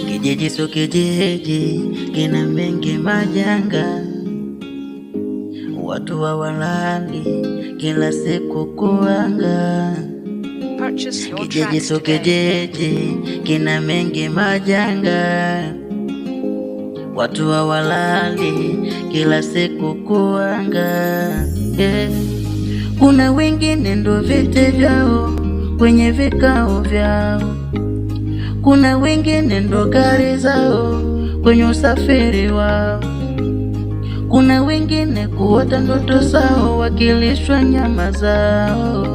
Kijiji so kijiji, kina mengi majanga, watu hawalali kila siku kuanga. Kijiji so kijiji, kina mengi majanga, watu hawalali kila siku kuanga. Kuna wengine ndo viti vyao kwenye vikao vyao, kuna wengine ndo gari zao kwenye usafiri wao, kuna wengine kuota ndoto zao wakilishwa nyama zao.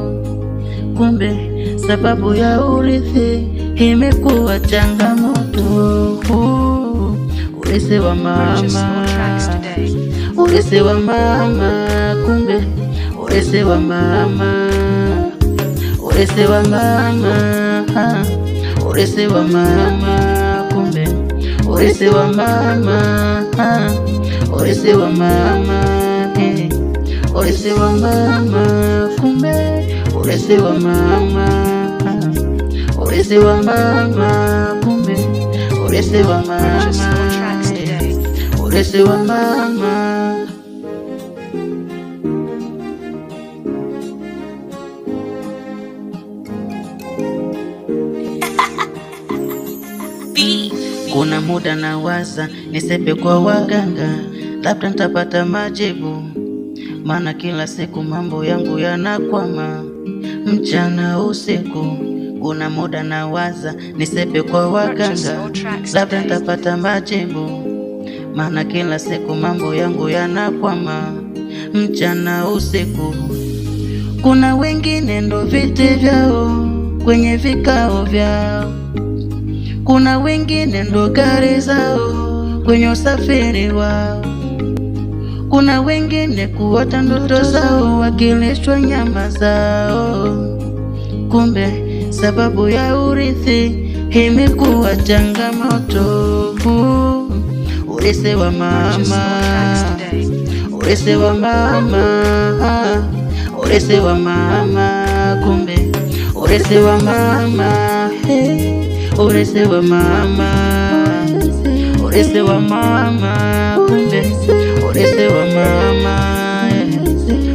Kumbe sababu ya urithi imekuwa changamoto. Urithi wa mama, urithi wa mama, kumbe urithi wa mama, urithi wa mama, urithi wa mama, kumbe urithi wa mama, urithi wa mama, urithi wa mama, kumbe urithi wa mama, urithi wa mama, kumbe urithi wa mama, urithi wa mama. Kuna muda nawaza nisepe kwa waganga, labda nitapata majibu, maana kila siku mambo yangu yanakwama mchana usiku. Kuna muda nawaza nisepe kwa waganga, labda nitapata majibu, maana kila siku mambo yangu yanakwama mchana usiku. Kuna wengine ndo viti vyao kwenye vikao vyao, kuna wengine ndo gari zao kwenye usafiri wao, kuna wengine kuota ndoto zao wakilishwa nyama zao. Kumbe sababu ya urithi imekuwa changamoto. Urithi wa mama, urithi wa mama, urithi wa mama, kumbe urithi wa mama, urithi wa mama, urithi wa mama, kumbe urithi wa mama.